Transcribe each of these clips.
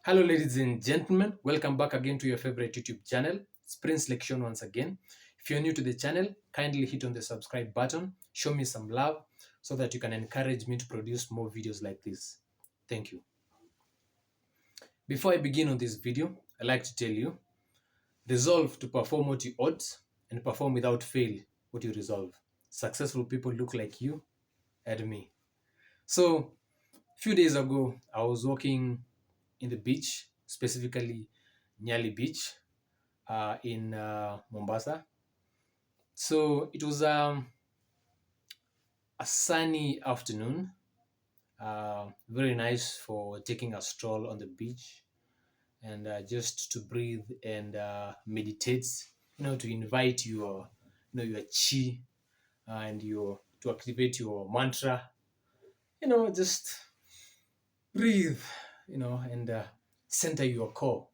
Hello, ladies and gentlemen. Welcome back again to your favorite YouTube channel. It's Prince Lection once again. If you're new to the channel, kindly hit on the subscribe button. Show me some love so that you can encourage me to produce more videos like this. Thank you. Before I begin on this video, I'd like to tell you, resolve to perform what you ought and perform without fail what you resolve. Successful people look like you and me. So, a few days ago, I was walking in the beach, specifically Nyali Beach, in Mombasa. So it was a sunny afternoon, very nice for taking a stroll on the beach and just to breathe and meditate. To invite your chi and your to activate your mantra. Just breathe. And center your core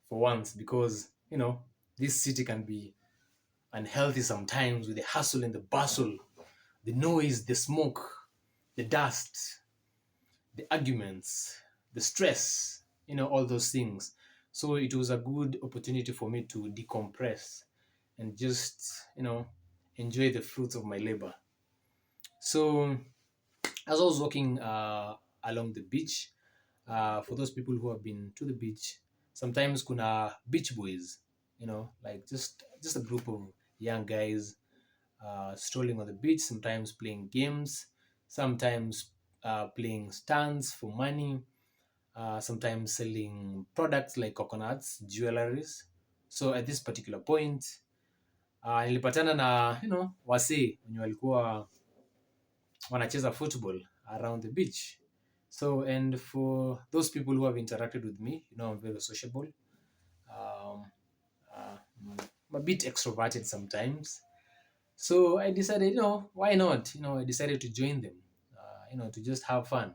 for once because this city can be unhealthy sometimes with the hustle and the bustle, the noise, the smoke, the dust, the arguments, the stress, all those things. So it was a good opportunity for me to decompress and just, enjoy the fruits of my labor. So as I was walking along the beach, for those people who have been to the beach, sometimes kuna beach boys, like just a group of young guys strolling on the beach, sometimes playing games, sometimes playing stands for money, sometimes selling products like coconuts, jewelries. So at this particular point, nilipatana na wasee wenye walikuwa wanacheza football around the beach. So and for those people who have interacted with me, I'm very sociable. Um, I'm a bit extroverted sometimes. So I decided, why not? I decided to join them, to just have fun.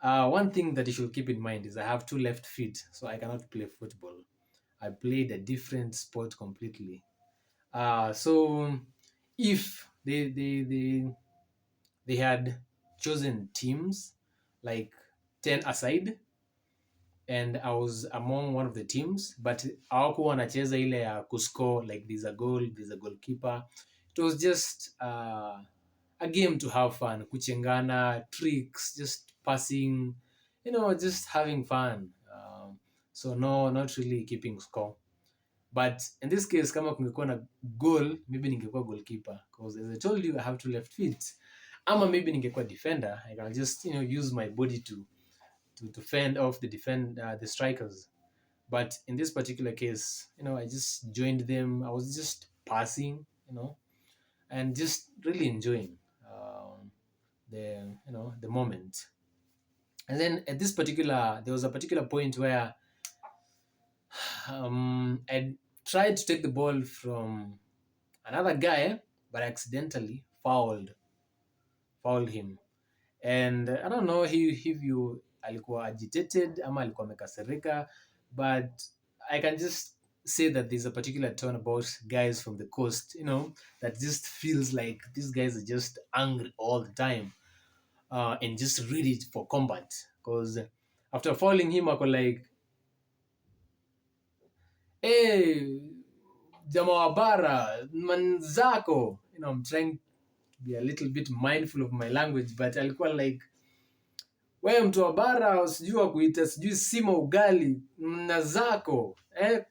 One thing that you should keep in mind is I have two left feet, so I cannot play football. I played a different sport completely. So if they had chosen teams like 10 aside, and I was among one of the teams, but hawakuwa wanacheza ile ya kuscore like there's a goal, there's a goalkeeper. It was just a game to have fun, kuchengana, tricks, just passing, just having fun. So no, not really keeping score. But in this case, kama kungekuwa na goal, maybe ningekuwa goalkeeper because as I told you, I have two left feet. Ama maybe ningekuwa defender. I can just use my body to fend off the strikers. But in this particular case, I just joined them. I was just passing, and just really enjoying the moment. And then there was a particular point where I tried to take the ball from another guy, but I accidentally fouled him. And I don't know if you alikuwa agitated ama alikuwa amekasirika, but I can just say that there's a particular tone about guys from the coast, that just feels like these guys are just angry all the time, and just ready for combat. Because after fouling him, I was like, hey, jamaa wa bara, manzako. I'm trying to be a little bit mindful of my language, but alikuwa like, wewe mtu wa bara sijui wa kuita sijui sima ugali mna zako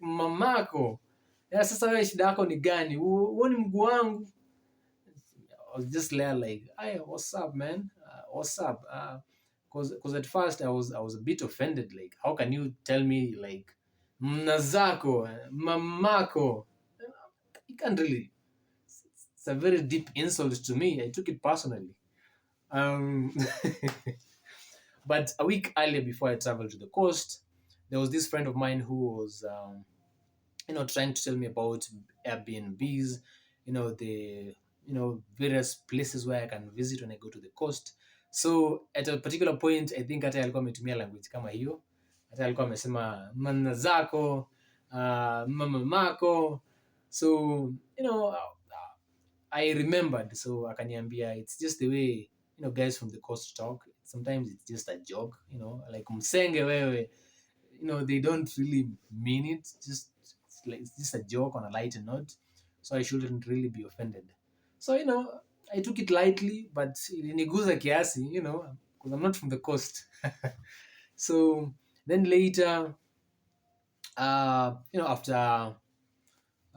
mamako. Sasa wewe shida yako ni gani? Huoni mguu wangu? I was just there like, hey, what's up, man? What's up? Because at first I was a bit offended. Like, how can you tell me like mna zako, mamako? You can't really. It's a very deep insult to me. I took it personally. Um, But a week earlier, before I traveled to the coast, there was this friend of mine who was, trying to tell me about Airbnbs, various places where I can visit when I go to the coast. So at a particular point, I think hata alikuwa ametumia language kama hiyo. Hata alikuwa amesema mana zako, mama mako. So, I remembered. So akaniambia, it's just the way, guys from the coast talk. sometimes it's just a joke, like msenge wewe, they don't really mean it. It's just a joke on a lighter note, so I shouldn't really be offended. So I took it lightly, but iliniguza kiasi, because I'm not from the coast. So then later, after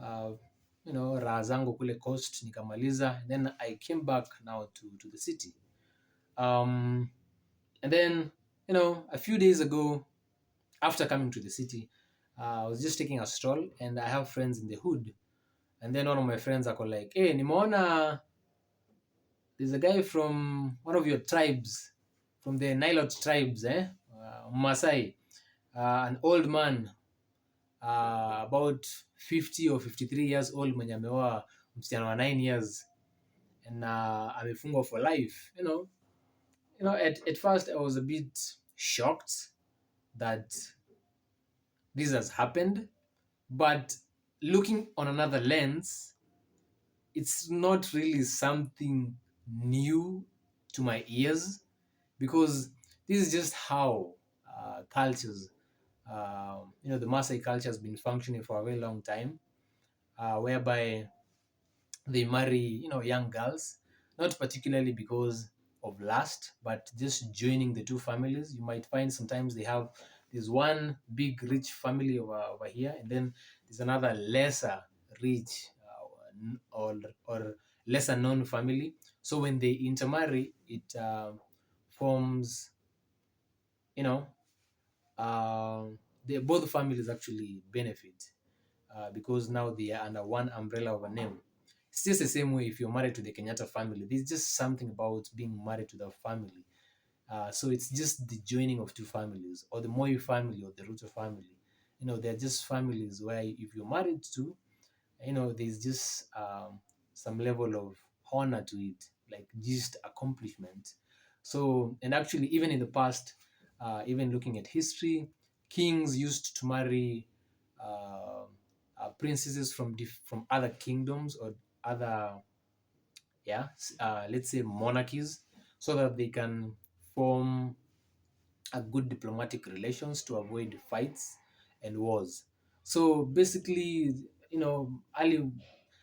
uh, raha zangu kule coast nikamaliza, then I came back now to the city. And then a few days ago, after coming to the city, I was just taking a stroll, and I have friends in the hood. And then one of my friends ako like, hey, nimeona there's a guy from one of your tribes, from the Nilot tribes, Masai, an old man, about 50 or 53 years old, mwenye ameoa msichana wa 9 years, and amefungwa for life. At first I was a bit shocked that this has happened, but looking on another lens, it's not really something new to my ears, because this is just how cultures, the Maasai culture has been functioning for a very long time, whereby they marry, young girls, not particularly because of lust, but just joining the two families. You might find sometimes there's one big rich family over here, and then there's another lesser rich, or lesser known family. So when they intermarry, it forms, you know, both families actually benefit, because now they are under one umbrella of a name. It's just the same way if you're married to the Kenyatta family. There's just something about being married to the family. So it's just the joining of two families, or the Moi family or the Ruto family. They're just families where if you're married to, there's just some level of honor to it, like just accomplishment. So, and actually, even in the past, even looking at history, kings used to marry princesses from other kingdoms, or other, yeah, let's say monarchies, so that they can form a good diplomatic relations to avoid fights and wars. So basically, early,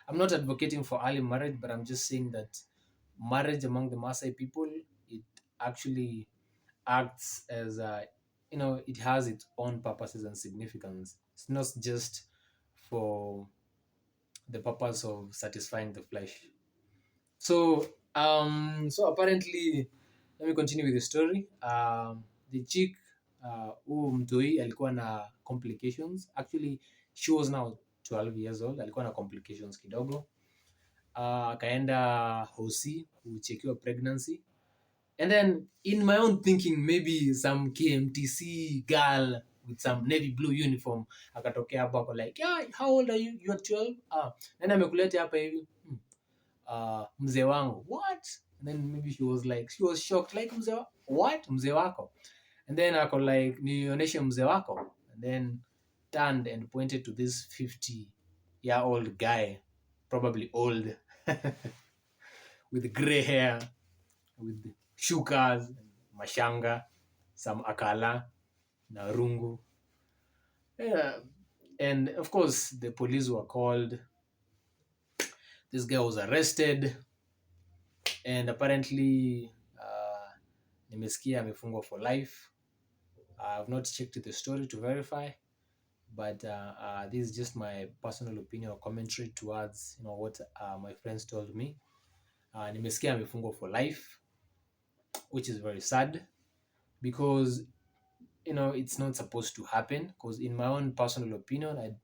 I'm not advocating for early marriage, but I'm just saying that marriage among the Maasai people, it actually acts as it has its own purposes and significance. It's not just for the purpose of satisfying the flesh. So apparently, let me continue with the story. The chick, who mtoi alikuwa na complications. Actually, she was now 12 years old. Alikuwa na complications kidogo. Akaenda hosi kuchekiwa pregnancy. And then in my own thinking, maybe some KMTC girl with some navy blue uniform akatokea hapo ako like, yeah, how old are you? You are 12? Nani amekuleta hapa hivi? Mzee wangu. What? And then maybe she was shocked, like, what? Mzee wako? And then ako like, nionyeshe mzee wako. And then turned and pointed to this 50-year-old guy, probably old, with gray hair, with shukas, mashanga, some akala, na rungu. Yeah. And of course, the police were called. This guy was arrested, and apparently, nimesikia amefungwa for life. I have not checked the story to verify, but this is just my personal opinion or commentary towards what my friends told me. Nimesikia amefungwa for life, which is very sad, because it's not supposed to happen. Because in my own personal opinion,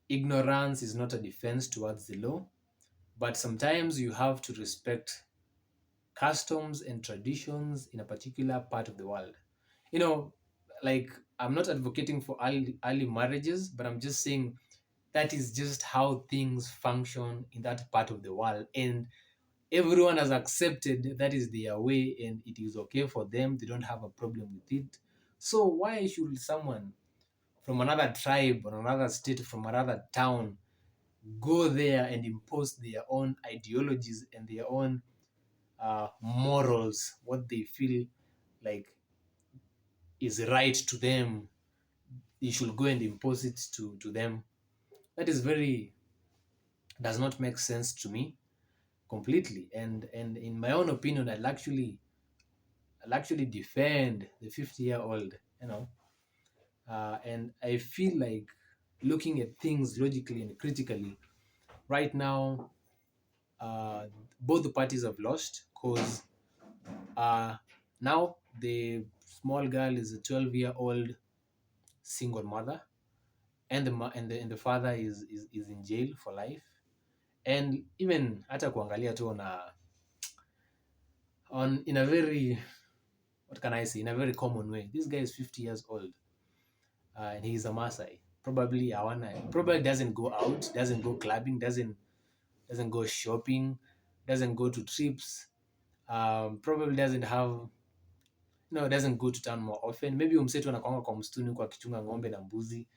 ignorance is not a defense towards the law, but sometimes you have to respect customs and traditions in a particular part of the world. You know, like, I'm not advocating for early marriages, but I'm just saying that is just how things function in that part of the world. And everyone has accepted that is their way, and it is okay for them. They don't have a problem with it. So why should someone from another tribe or another state, from another town, go there and impose their own ideologies and their own morals, what they feel like is right to them, you should go and impose it to them. That is very, does not make sense to me completely. And in my own opinion, I'll actually defend the 50-year old, you know. And I feel like looking at things logically and critically, right now, uh, both the parties have lost because uh, now the small girl is a 12-year-old single mother, and the father is in jail for life. And even hata kuangalia tu on in a very, what can I say, in a very common way, this guy is 50 years old, and he's a Maasai. Probably doesn't go out, doesn't go clubbing, doesn't go shopping, doesn't go to trips, probably doesn't have, no, doesn't go to town more often. Maybe umsetu anakwanga kwa msituni huko akichunga ng'ombe na mbuzi,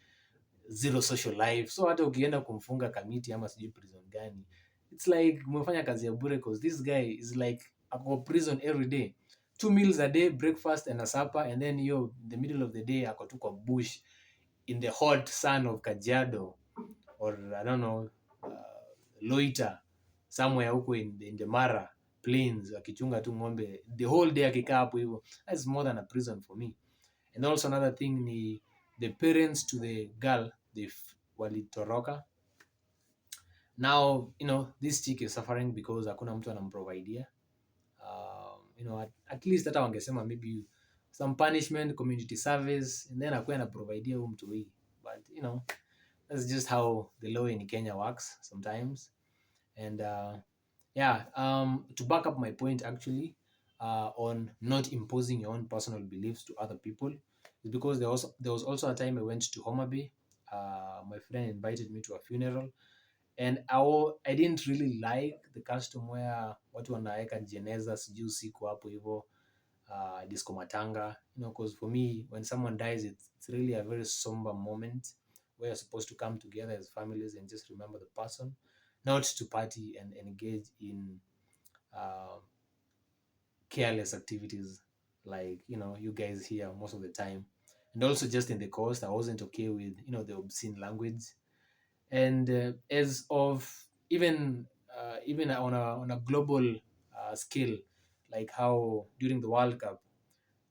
zero social life. So hata ukienda kumfunga Kamiti ama sijui prison gani, it's like umefanya kazi ya bure, because this guy is like ako prison every day, 2 meals a day, breakfast and a supper, and then yo the middle of the day ako tu kwa bush in the hot sun of Kajiado, or I don't know, Loita somewhere huko in the Mara plains akichunga tu ng'ombe the whole day, akikaa hapo hivyo. That's more than a prison for me. And also another thing ni the parents to the girl, walitoroka. Now, this chick is suffering because hakuna mtu anamprovidea. At least hata wangesema maybe some punishment, community service, and then akuwe anaprovidea huyu mtu hii. But that's just how the law in Kenya works sometimes. And yeah, to back up my point actually, on not imposing your own personal beliefs to other people, is because there was also a time I went to Homa Bay. My friend invited me to a funeral, and I didn't really like the custom where watu wanaweka jeneza sijui usiku hapo hivyo, disco matanga, because for me, when someone dies, it's really a very somber moment where you're supposed to come together as families and just remember the person, not to party and engage in uh, careless activities like you guys here most of the time. And also, just in the coast, I wasn't okay with the obscene language. And as of even on a global scale, like how during the World Cup,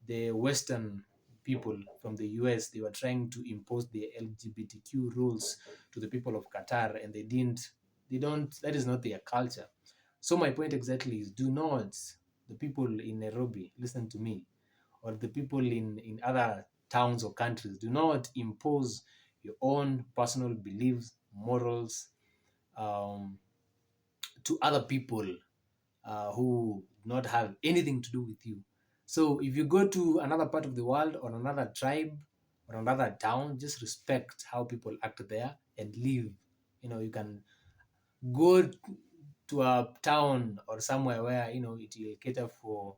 the Western people from the US, they were trying to impose the LGBTQ rules to the people of Qatar, and they don't, that is not their culture. So my point exactly is, do not, the people in Nairobi, listen to me, or the people in other towns or countries, do not impose your own personal beliefs, morals, um, to other people who do not have anything to do with you. So if you go to another part of the world or another tribe or another town, just respect how people act there and live. You can go to a town or somewhere where it will cater for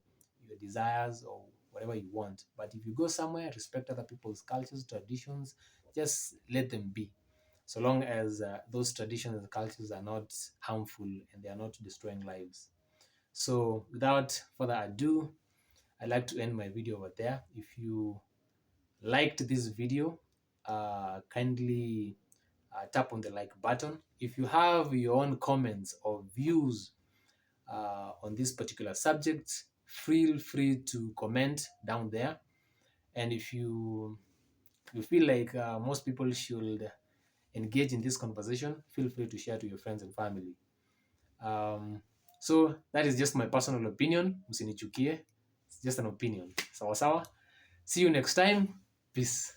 your desires or whatever you want. But if you go somewhere, respect other people's cultures, traditions, just let them be. So long as those traditions and cultures are not harmful and they are not destroying lives. So without further ado, I'd like to end my video over there. If you liked this video, kindly tap on the like button. If you have your own comments or views on this particular subject, feel free to comment down there. And if you feel like most people should engage in this conversation, feel free to share to your friends and family. So that is just my personal opinion. Msinichukie. It's just an opinion. Sawa sawa. See you next time. Peace.